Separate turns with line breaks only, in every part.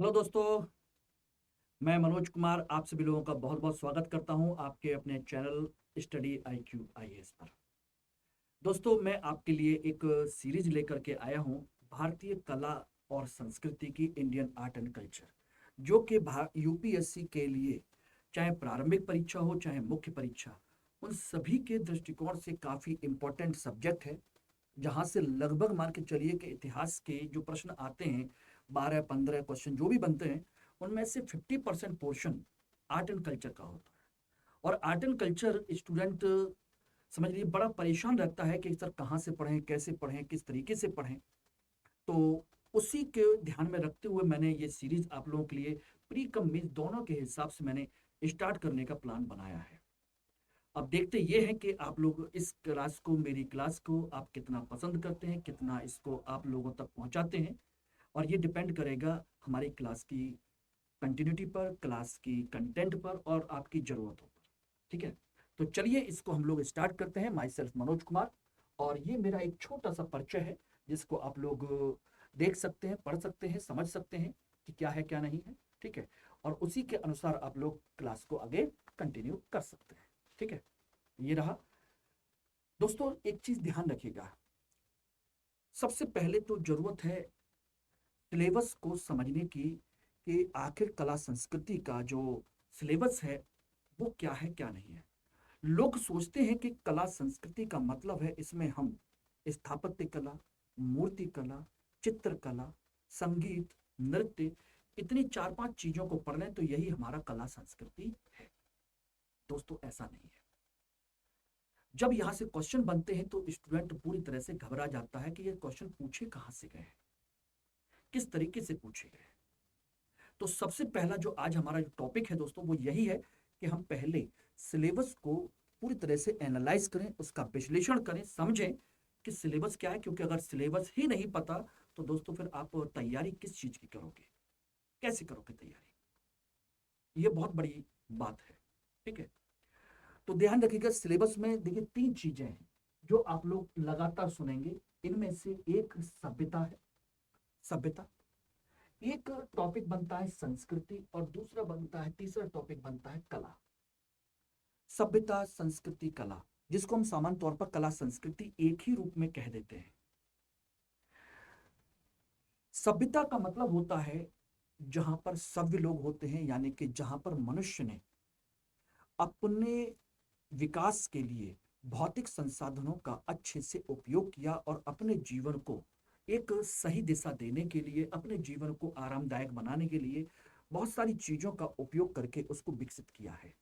Hello दोस्तों। मैं मनोज कुमार आप सभी लोगों का बहुत बहुत स्वागत करता हूं आपके अपने चैनल स्टडी IQ IAS पर। दोस्तों, मैं आपके लिए एक सीरीज लेकर के आया हूं, भारतीय कला और संस्कृति की इंडियन आर्ट एंड कल्चर, जो कि यूपीएससी के लिए चाहे प्रारंभिक परीक्षा हो चाहे मुख्य परीक्षा, उन सभी के दृष्टिकोण से काफ़ी इम्पोर्टेंट सब्जेक्ट है। जहाँ से लगभग मान के चलिए कि इतिहास के जो प्रश्न आते हैं, 12-15 क्वेश्चन जो भी बनते हैं, उनमें से 50% पोर्शन आर्ट एंड कल्चर का होता है। और आर्ट एंड कल्चर स्टूडेंट समझ लीजिए बड़ा परेशान रहता है कि सर कहाँ से पढ़ें, कैसे पढ़ें, किस तरीके से पढ़ें। तो उसी के ध्यान में रखते हुए मैंने ये सीरीज आप लोगों के लिए प्री कम मेंस दोनों के हिसाब से मैंने स्टार्ट करने का प्लान बनाया है। अब देखते ये हैं कि आप लोग इस क्लास को, मेरी क्लास को आप कितना पसंद करते हैं, कितना इसको आप लोगों तक पहुंचाते हैं। और ये डिपेंड करेगा हमारी क्लास की कंटिन्यूटी पर, क्लास की कंटेंट पर और आपकी ज़रूरतों पर। ठीक है, तो चलिए इसको हम लोग स्टार्ट करते हैं। माई सेल्फ मनोज कुमार, और ये मेरा एक छोटा सा परिचय है जिसको आप लोग देख सकते हैं, पढ़ सकते हैं, समझ सकते हैं कि क्या है क्या नहीं है। ठीक है, और उसी के अनुसार आप लोग क्लास को आगे कंटिन्यू कर सकते हैं। ठीक है, ये रहा। दोस्तों, एक चीज ध्यान रखिएगा, सबसे पहले तो जरूरत है सिलेबस को समझने की कि आखिर कला संस्कृति का जो सिलेबस है वो क्या है क्या नहीं है। लोग सोचते हैं कि कला संस्कृति का मतलब है इसमें हम स्थापत्य कला, मूर्ति कला, चित्रकला, संगीत, नृत्य, इतनी 4-5 चीजों को पढ़ लें तो यही हमारा कला संस्कृति है। दोस्तों, ऐसा नहीं है। जब यहां से क्वेश्चन बनते हैं तो स्टूडेंट पूरी तरह से घबरा जाता है कि ये क्वेश्चन पूछे कहां से गए, किस तरीके से पूछे गए। तो सबसे पहला जो आज हमारा जो टॉपिक है दोस्तों वो यही है कि हम पहले सिलेबस को पूरी तरह से एनालाइज करें, उसका विश्लेषण करें, समझें कि सिलेबस क्या है। क्योंकि अगर सिलेबस ही नहीं पता तो दोस्तों फिर आप तैयारी किस चीज की करोगे, कैसे करोगे तैयारी, ये बहुत बड़ी बात है। ठीक है, तो ध्यान रखिएगा सिलेबस में देखिए 3 चीजें हैं जो आप लोग लगातार सुनेंगे। इनमें से एक सभ्यता है, सभ्यता। एक टॉपिक बनता है संस्कृति और दूसरा बनता है, तीसरा टॉपिक बनता है कला। सभ्यता, संस्कृति, कला, जिसको हम सामान्य तौर पर कला संस्कृति एक ही रूप में कह देते हैं। सभ्यता का मतलब होता है जहां पर सभ्य लोग होते हैं, यानी कि जहां पर मनुष्य ने अपने विकास के लिए भौतिक संसाधनों का अच्छे से उपयोग किया और अपने जीवन को एक सही दिशा देने के लिए, अपने जीवन को आरामदायक बनाने के लिए बहुत सारी चीजों का उपयोग करके उसको विकसित किया है।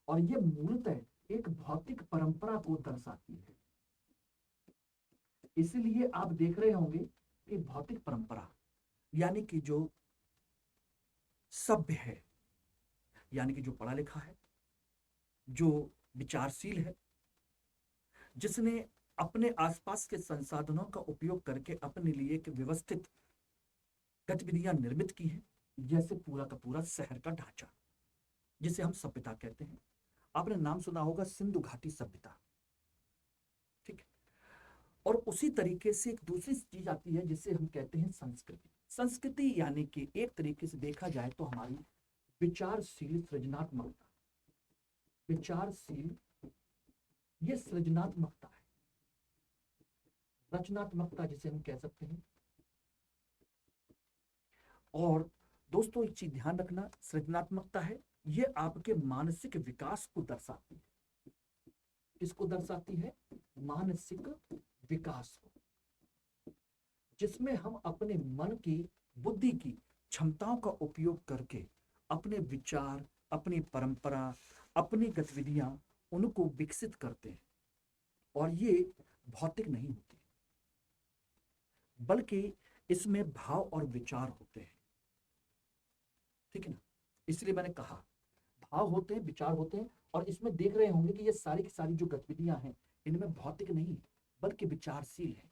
और ये मूलतः एक भौतिक परंपरा को दर्शाती है। इसलिए आप देख रहे होंगे कि भौतिक परंपरा यानी कि जो सभ्य है, यानी कि जो पढ़ा लिखा है, जो विचारशील है, जिसने अपने आसपास के संसाधनों का उपयोग करके अपने लिए एक व्यवस्थित गतिविधियां निर्मित की हैं, जैसे पूरा का पूरा शहर का ढांचा, जिसे हम सभ्यता कहते हैं। आपने नाम सुना होगा सिंधु घाटी सभ्यता। ठीक है, और उसी तरीके से एक दूसरी चीज आती है जिसे हम कहते हैं संस्कृति। संस्कृति यानी कि एक तरीके से देखा जाए तो हमारी विचारशील सृजनात्मकता, विचारशील, ये सृजनात्मकता है, रचनात्मकता जिसे हम कह सकते हैं। और दोस्तों, एक चीज ध्यान रखना, सृजनात्मकता है ये आपके मानसिक विकास को दर्शाती है। किसको दर्शाती है? मानसिक विकास को, जिसमें हम अपने मन की, बुद्धि की क्षमताओं का उपयोग करके अपने विचार, अपनी परंपरा, अपनी गतिविधियां उनको विकसित करते हैं। और ये भौतिक नहीं होती, बल्कि इसमें भाव और विचार होते हैं। ठीक है ना, इसलिए मैंने कहा भाव होते हैं, विचार होते हैं। और इसमें देख रहे होंगे कि ये सारी की सारी जो गतिविधियां हैं इनमें भौतिक नहीं बल्कि विचारशील है।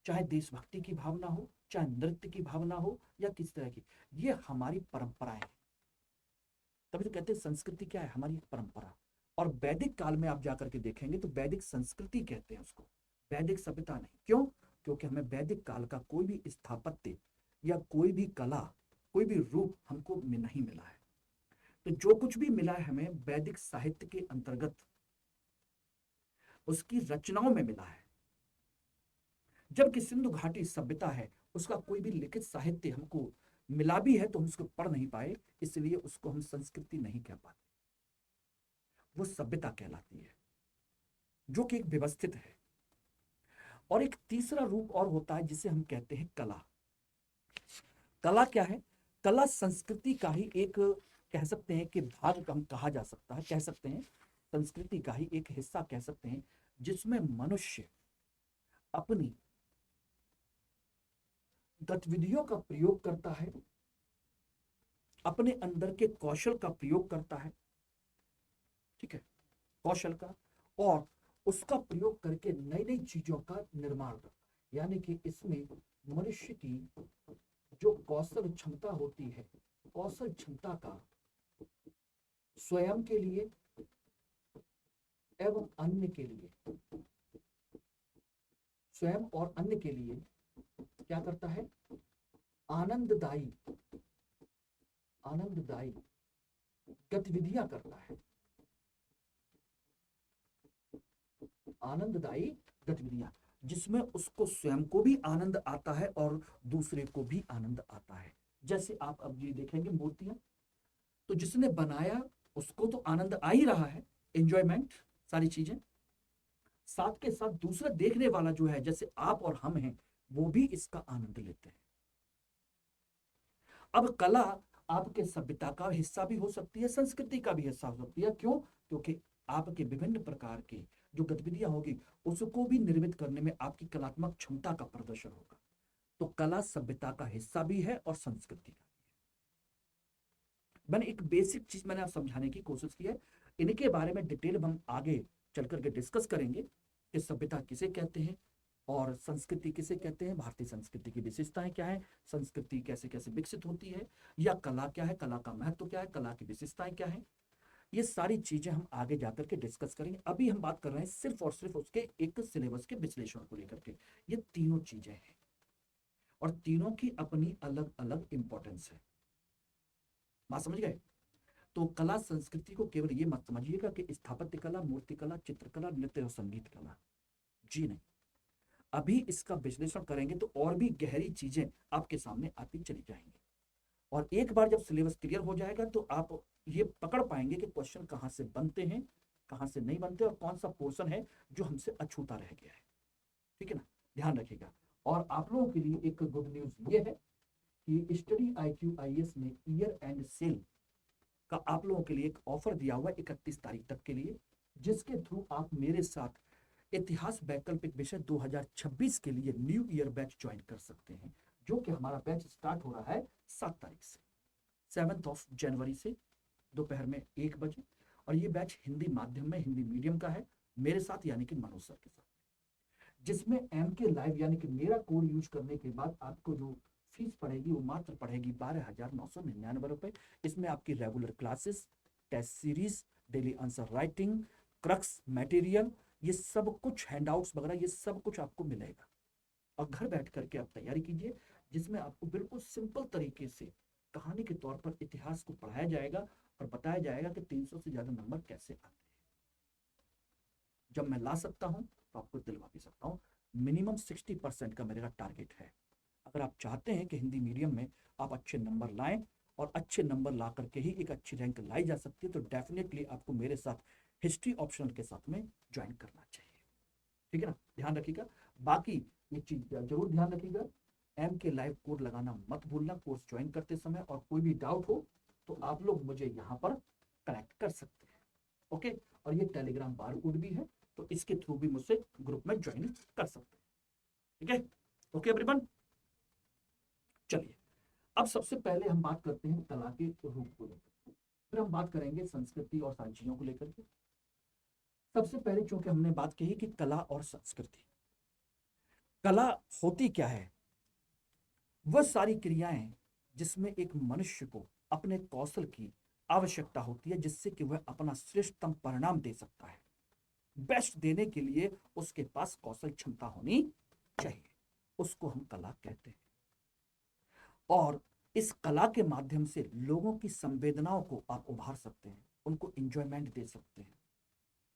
चाहे देशभक्ति की भावना हो, चाहे नृत्य की भावना हो, या किस तरह की, ये हमारी परंपराएं हैं। तभी तो कहते हैं संस्कृति क्या है? हमारी एक परंपरा। और वैदिक काल में आप जाकर के देखेंगे तो वैदिक संस्कृति कहते हैं उसको, वैदिक सभ्यता नहीं। क्यों? क्योंकि हमें वैदिक काल का कोई भी स्थापत्य या कोई भी कला, कोई भी रूप हमको नहीं मिला है। तो जो कुछ भी मिला है हमें वैदिक साहित्य के अंतर्गत उसकी रचनाओं में मिला है। जबकि सिंधु घाटी सभ्यता है, उसका कोई भी लिखित साहित्य हमको मिला भी है तो हम उसको पढ़ नहीं पाए, इसलिए उसको हम संस्कृति नहीं कह पाते। वो सभ्यता कहलाती है, जो कि एक व्यवस्थित है। और एक तीसरा रूप और होता है जिसे हम कहते हैं कला। कला क्या है? कला संस्कृति का ही एक, कह सकते हैं कि भाग हम कहा जा सकता है, कह सकते हैं संस्कृति का ही एक हिस्सा कह सकते हैं, जिसमें मनुष्य अपनी गतिविधियों का प्रयोग करता है, अपने अंदर के कौशल का प्रयोग करता है, ठीक है, कौशल का, और उसका प्रयोग करके नई नई चीजों का निर्माण करता है। यानी कि इसमें मनुष्य की जो कौशल क्षमता होती है, कौशल क्षमता का स्वयं के लिए एवं अन्य के लिए, स्वयं और अन्य के लिए क्या करता है? आनंददायी आनंददायी गतिविधियां करता है, आनंददायी गतिविधियां, जिसमें उसको स्वयं को भी आनंद आता है और दूसरे को भी आनंद आता है। जैसे आप अब ये देखेंगे मूर्तियां, तो जिसने बनाया उसको तो आनंद आ ही रहा है, एंजॉयमेंट, सारी चीजें, साथ के साथ दूसरा देखने वाला जो है, जैसे आप और हम हैं, वो भी इसका आनंद लेते हैं। अब कला आपके सभ्यता का हिस्सा भी हो सकती है, संस्कृति का भी हिस्सा हो सकती है। क्यों? क्योंकि आपके विभिन्न प्रकार की जो गतिविधियां होगी उसको भी निर्मित करने में आपकी कलात्मक क्षमता का प्रदर्शन होगा। तो कला सभ्यता का हिस्सा भी है और संस्कृति का भी है। मैंने एक बेसिक चीज मैंने आप समझाने की कोशिश की है, इनके बारे में डिटेल हम आगे चल करके डिस्कस करेंगे कि सभ्यता किसे कहते हैं और संस्कृति किसे कहते हैं, भारतीय संस्कृति की विशेषताएं क्या है, संस्कृति कैसे कैसे विकसित होती है, या कला क्या है, कला का महत्व क्या है, कला की विशेषताएं क्या है। ये सारी चीजें हम आगे जाकर के डिस्कस करेंगे। अभी हम बात कर रहे हैं सिर्फ और सिर्फ उसके एक सिलेबस के विश्लेषण को लेकर के। ये तीनों चीजें हैं और तीनों की अपनी अलग अलग इंपॉर्टेंस है। बात समझ गए? तो कला संस्कृति को केवल ये मत समझिएगा कि स्थापत्य कला, मूर्ति कला, चित्रकला, नृत्य और संगीत कला, जी नहीं। अभी इसका विश्लेषण करेंगे तो और भी गहरी चीजें आपके सामने आती चली जाएंगी। और एक बार जब सिलेबस क्लियर हो जाएगा तो आप ये पकड़ पाएंगे कि क्वेश्चन कहाँ से बनते हैं, कहाँ से नहीं बनते, और कौन सा पोर्शन है जो हमसे अछूता रह गया है। ठीक है ना? ध्यान रखिएगा। और आप लोगों के लिए एक गुड न्यूज ये है कि स्टडी IQ IAS ने ईयर एंड सेल का आप लोगों के लिए एक ऑफर दिया हुआ है 31 तारीख तक के लिए, जिसके थ्रू आप मेरे साथ इतिहास वैकल्पिक विषय 2026 के लिए न्यू ईयर बैच ज्वाइन कर सकते हैं, जो कि हमारा बैच स्टार्ट हो रहा है 7 तारीख से, 7 जनवरी से दोपहर में 1 बजे। और ये बैच हिंदी माध्यम में, हिंदी मीडियम का है, मेरे साथ यानी कि मनोज सर के साथ, जिसमें MK लाइव यानी कि मेरा कोड यूज करने के बाद आपको जो फीस पड़ेगी वो मात्र पड़ेगी 12,999 रुपए। इसमें आपकी regular classes, test series, daily answer writing, crux material, ये सब कुछ, हैंडआउट्स वगैरह, ये सब कुछ आपको मिलेगा। और घर बैठ करके आप तैयारी कीजिए, जिसमें आपको बिल्कुल सिंपल तरीके से कहानी के तौर पर इतिहास को पढ़ाया जाएगा और बताया जाएगा कि 300 से ज्यादा नंबर कैसे आते हैं। जब मैं ला सकता हूं तो आपको दिलवा भी सकता हूं। मिनिमम 60% का मेरा टारगेट है। अगर आप चाहते हैं कि हिंदी मीडियम में आप अच्छे नंबर लाएं और अच्छे नंबर ला करके ही एक अच्छी रैंक लाई जा सकती है, तो डेफिनेटली आपको मेरे साथ हिस्ट्री ऑप्शनल के साथ में ज्वाइन करना चाहिए। ठीक है ना? ध्यान रखिएगा। बाकी एक चीज जरूर ध्यान रखिएगा, MK लाइव कोड लगाना मत भूलना कोर्स ज्वाइन करते समय। और कोई भी डाउट हो तो आप लोग मुझे यहाँ पर कनेक्ट कर सकते हैं। ओके? और ये टेलीग्राम बार कोड भी है, तो इसके थ्रू भी मुझसे ग्रुप में ज्वाइन कर सकते हैं। ठीक है? ओके एवरीवन, चलिए अब सबसे पहले हम बात करते हैं कला के रूप को लेकर, फिर हम बात करेंगे संस्कृति और सारी चीजों को लेकर के। सबसे पहले चूंकि हमने बात की कि कला और संस्कृति, कला होती क्या है? वह सारी क्रियाएं जिसमें एक मनुष्य को अपने कौशल की आवश्यकता होती है, जिससे कि वह अपना श्रेष्ठतम परिणाम दे सकता है। बेस्ट देने के लिए उसके पास कौशल क्षमता होनी चाहिए, उसको हम कला कहते हैं। और इस कला के माध्यम से लोगों की संवेदनाओं को आप उभार सकते हैं, उनको इंजॉयमेंट दे सकते हैं,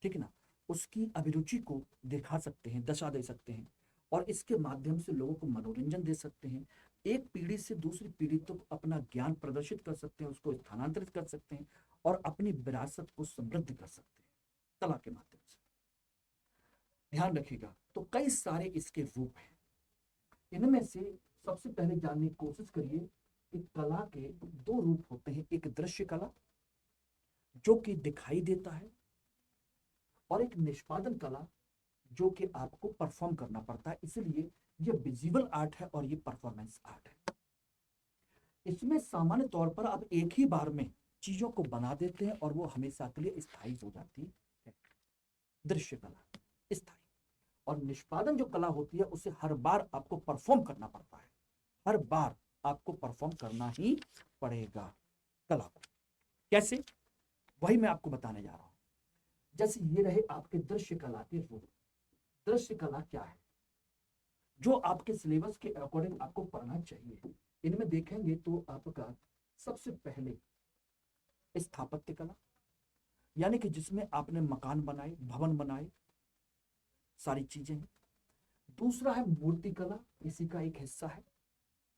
ठीक है ना, उसकी अभिरुचि को दिखा सकते हैं, दशा दे सकते हैं, और इसके माध्यम से लोगों को मनोरंजन दे सकते हैं। एक पीढ़ी से दूसरी पीढ़ी तक अपना ज्ञान प्रदर्शित कर सकते हैं, उसको स्थानांतरित कर सकते हैं, और अपनी विरासत को समृद्ध कर सकते हैं कला के माध्यम से। ध्यान रखिएगा, तो कई सारे इसके रूप हैं। इनमें से सबसे पहले जानने की कोशिश करिए कि कला के दो रूप होते हैं, एक दृश्य कला जो कि दिखाई देता है, और एक निष्पादन कला जो कि आपको परफॉर्म करना पड़ता है। इसलिए ये विजुअल आर्ट है और ये परफॉर्मेंस आर्ट है। इसमें सामान्य तौर पर आप एक ही बार में चीजों को बना देते हैं और वो हमेशा के लिए स्थायी हो जाती है, दृश्य कला स्थायी। और निष्पादन जो कला होती है उसे हर बार आपको परफॉर्म करना पड़ता है, हर बार आपको परफॉर्म करना ही पड़ेगा कला को। कैसे, वही मैं आपको बताने जा रहा हूं। जैसे ये रहे आपके दृश्य कला के रूप। दृश्य कला क्या है, जो आपके सिलेबस के अकॉर्डिंग आपको पढ़ना चाहिए। इनमें देखेंगे तो आपका सबसे पहले स्थापत्य कला, यानी कि जिसमें आपने मकान बनाए, भवन बनाए, सारी चीजें हैं। दूसरा है मूर्ति कला, इसी का एक हिस्सा है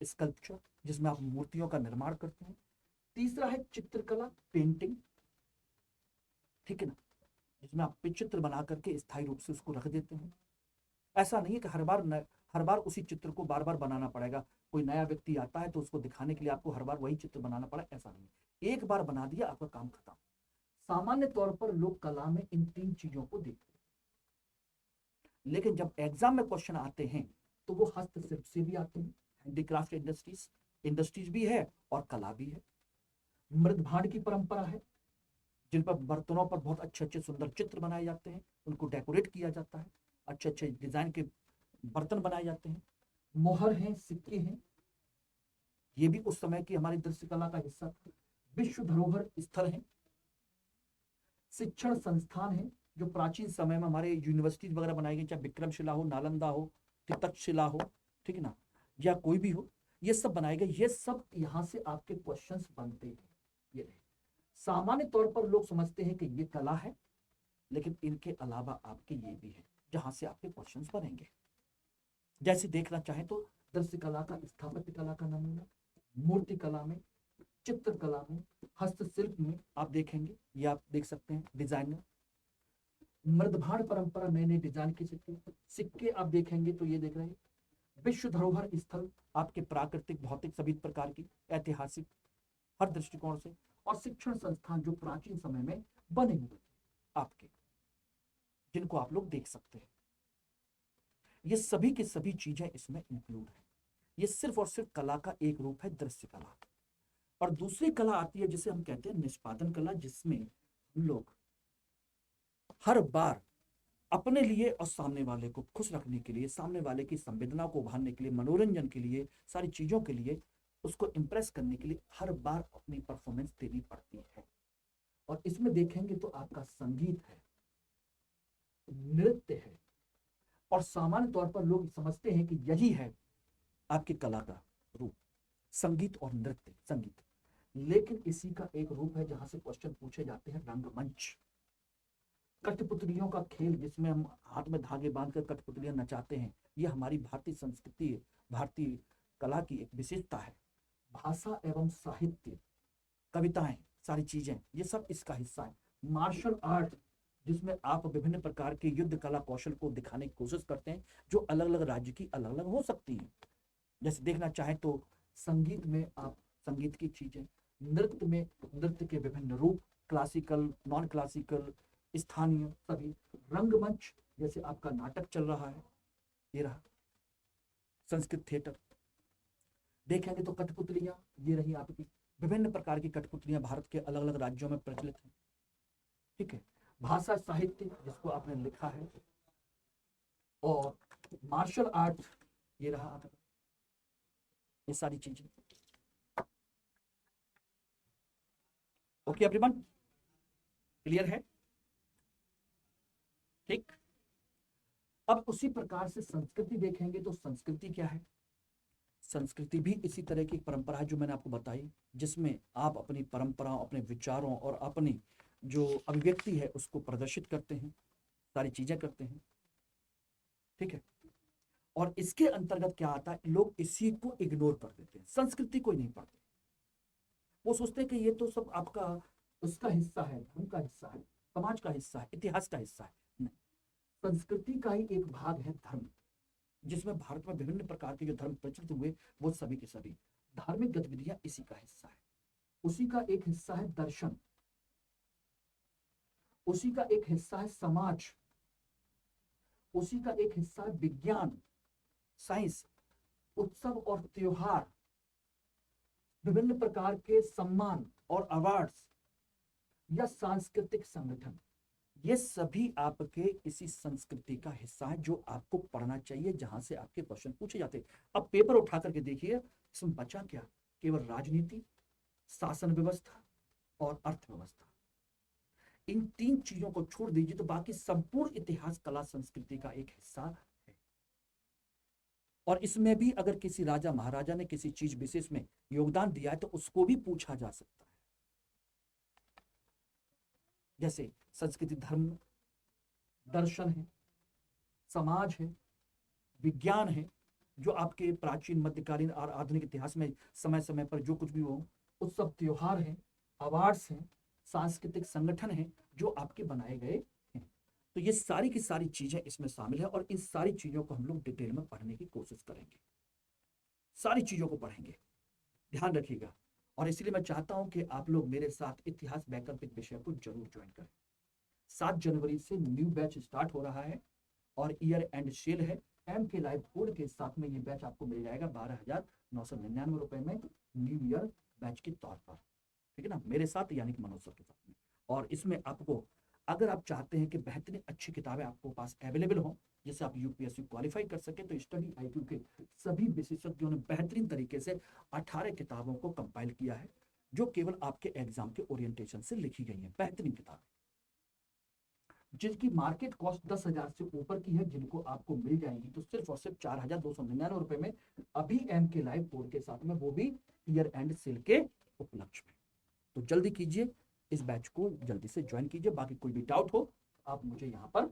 स्कल्पचर, जिसमें आप मूर्तियों का निर्माण करते हैं। तीसरा है चित्रकला, पेंटिंग, ठीक है ना, जिसमें आप चित्र बना करके स्थायी रूप से उसको रख देते हैं। ऐसा नहीं है कि हर बार उसी चित्र को बार बार बनाना पड़ेगा। कोई नया व्यक्ति आता है तो उसको दिखाने के लिए आपको हर बार वही चित्र बनाना पड़ा, ऐसा नहीं। एक बार बना दिया, आपका काम खत्म। सामान्य तौर पर लोग कला में इन तीन चीजों को देखते हैं, लेकिन जब एग्जाम में क्वेश्चन आते हैं तो वो हस्तशिल्प से भी आते हैं, हैंडीक्राफ्ट इंडस्ट्रीज भी है और कला भी है। मृदभांड की परंपरा है, जिन पर बर्तनों पर बहुत अच्छे अच्छे सुंदर चित्र बनाए जाते हैं, उनको डेकोरेट किया जाता है, अच्छे अच्छे डिजाइन के बर्तन बनाए जाते हैं। मोहर हैं, सिक्के हैं, ये भी उस समय की हमारी दृश्य कला का हिस्सा था। विश्व धरोहर स्थल है, शिक्षण संस्थान है, जो प्राचीन समय में हमारे यूनिवर्सिटीज वगैरह बनाई गई, चाहे विक्रमशिला हो, नालंदा हो, तक्षशिला हो, ठीक है ना, या कोई भी हो, ये सब बनाए गए। ये सब यहाँ से आपके क्वेश्चंस बनते हैं। ये सामान्य तौर पर लोग समझते हैं कि ये कला है, लेकिन इनके अलावा आपके ये भी है जहां से आपके क्वेश्चंस बनेंगे। जैसे देखना चाहे तो दृश्य कला का स्थापत्य कला का नमूना, मूर्ति कला में, चित्रकला में, हस्तशिल्प में आप देखेंगे, ये आप देख सकते हैं डिजाइनर। मृदभांड परंपरा, नए नए डिजाइन के सिक्के आप देखेंगे तो ये देख रहे हैं। विश्व धरोहर स्थल, आपके प्राकृतिक, भौतिक, सभी प्रकार की, ऐतिहासिक, हर दृष्टिकोण से। और शिक्षण संस्थान जो प्राचीन समय में बने हुए थे आपके, जिनको आप लोग देख सकते हैं। ये सभी की सभी चीजें इसमें इंक्लूड है। ये सिर्फ और सिर्फ कला का एक रूप है, दृश्य कला। और दूसरी कला आती है जिसे हम कहते हैं निष्पादन कला, जिसमें हम लोग हर बार अपने लिए और सामने वाले को खुश रखने के लिए, सामने वाले की संवेदना को उभारने के लिए, मनोरंजन के लिए, सारी चीजों के लिए, उसको इंप्रेस करने के लिए हर बार अपनी परफॉर्मेंस देनी पड़ती है। और इसमें देखेंगे तो आपका संगीत है, नृत्य है, और सामान्य तौर पर लोग समझते हैं कि यही है आपकी कला का रूप, संगीत और नृत्य। संगीत, लेकिन इसी का एक रूप है जहां से क्वेश्चन पूछे जाते हैं, रंगमंच। कठपुतलियों का खेल, जिसमें हम हाथ में धागे बांधकर कठपुतलियां नचाते हैं, ये हमारी भारतीय संस्कृति, भारतीय कला की एक विशेषता है। भाषा एवं साहित्य, कविताएं, सारी चीजें, ये सब इसका हिस्सा है। मार्शल आर्ट, जिसमें आप विभिन्न प्रकार के युद्ध कला कौशल को दिखाने की कोशिश करते हैं, जो अलग अलग राज्य की अलग अलग हो सकती है। जैसे देखना चाहें तो संगीत में आप संगीत की चीजें, नृत्य में नृत्य के विभिन्न रूप, क्लासिकल, नॉन क्लासिकल, स्थानीय, सभी। रंगमंच, जैसे आपका नाटक चल रहा है, ये रहा संस्कृत थिएटर। देखेंगे तो कठपुतलियां, ये रही आपकी, विभिन्न प्रकार की कठपुतलियां भारत के अलग अलग राज्यों में प्रचलित हैं, ठीक है। भाषा साहित्य, जिसको आपने लिखा है, और मार्शल आर्ट, ये रहा आपका, ये सारी चीजें। ओके एवरीवन, क्लियर है? ठीक। अब उसी प्रकार से संस्कृति देखेंगे तो संस्कृति क्या है? संस्कृति भी इसी तरह की एक परंपरा है जो मैंने आपको बताई, जिसमें आप अपनी परंपराओं, अपने विचारों और अपनी जो अभिव्यक्ति है उसको प्रदर्शित करते हैं, सारी चीजें करते हैं। ठीक है। और इसके अंतर्गत क्या आता है, लोग इसी को इग्नोर कर देते हैं, संस्कृति को ही नहीं पढ़ते। वो सोचते हैं कि ये तो सब आपका उसका हिस्सा है, धर्म का हिस्सा है, समाज का हिस्सा है, इतिहास का हिस्सा है। नहीं, संस्कृति का ही एक भाग है धर्म, जिसमें भारत में विभिन्न प्रकार के जो धर्म प्रचलित हुए वो सभी के सभी धार्मिक गतिविधियां इसी का हिस्सा है। उसी का एक हिस्सा है दर्शन, उसी का एक हिस्सा है समाज, उसी का एक हिस्सा है विज्ञान, साइंस, उत्सव और त्योहार, विभिन्न प्रकार के सम्मान और अवार्ड्स या सांस्कृतिक संगठन। ये सभी आपके इसी संस्कृति का हिस्सा है जो आपको पढ़ना चाहिए, जहां से आपके क्वेश्चन पूछे जाते हैं। अब पेपर उठा करके देखिए, इसमें बचा क्या, केवल राजनीति, शासन व्यवस्था और अर्थव्यवस्था। इन 3 चीजों को छोड़ दीजिए तो बाकी संपूर्ण इतिहास, कला, संस्कृति का एक हिस्सा है। और इसमें भी अगर किसी राजा महाराजा ने किसी चीज विशेष में योगदान दिया है तो उसको भी पूछा जा सकता है। जैसे संस्कृति धर्म, दर्शन है, समाज है, विज्ञान है, जो आपके प्राचीन, मध्यकालीन और आधुनिक इतिहास में समय समय पर जो कुछ भी हो, उत्सव त्योहार है, अवार्ड्स हैं, सांस्कृतिक संगठन है जो आपके बनाए गए हैं। तो ये सारी की सारी चीजें इसमें शामिल है और इन सारी चीजों को हम लोग डिटेल में पढ़ने की कोशिश करेंगे, सारी चीजों को पढ़ेंगे, ध्यान रखिएगा। और इसलिए मैं चाहता हूं कि आप लोग मेरे साथ इतिहास वैकल्पिक विषय को जरूर ज्वाइन करें। 7 जनवरी से न्यू बैच स्टार्ट हो रहा है और ईयर एंड सेल है। एम के लाइव कोड के साथ में ये बैच आपको मिल जाएगा 12,999 रुपए में, न्यू ईयर बैच के तौर पर। ठीक है ना, मेरे साथ यानी कि मनोज सर के साथ में। और इसमें आपको, अगर आप चाहते हैं कि बेहतरीन अच्छी किताबें आपको पास अवेलेबल हो जिससे आप यूपीएससी क्वालिफाई कर सके, तो स्टडी आईक्यू के सभी विशेषज्ञों ने बेहतरीन तरीके से 18 किताबों को कंपाइल किया है जो केवल आपके एग्जाम के ओरिएंटेशन से लिखी गई है। बेहतरीन किताबें जिनकी मार्केट कॉस्ट 10,000 से ऊपर की है, जिनको आपको मिल जाएंगी तो सिर्फ और सिर्फ 4,299 रुपए में, अभी एम के लाइव कोड के साथ में, वो भी ईयर एंड सेल के उपलक्ष्य में। तो जल्दी कीजिए, इस बैच को जल्दी से ज्वाइन कीजिए। बाकी कोई भी डाउट हो आप मुझे यहाँ पर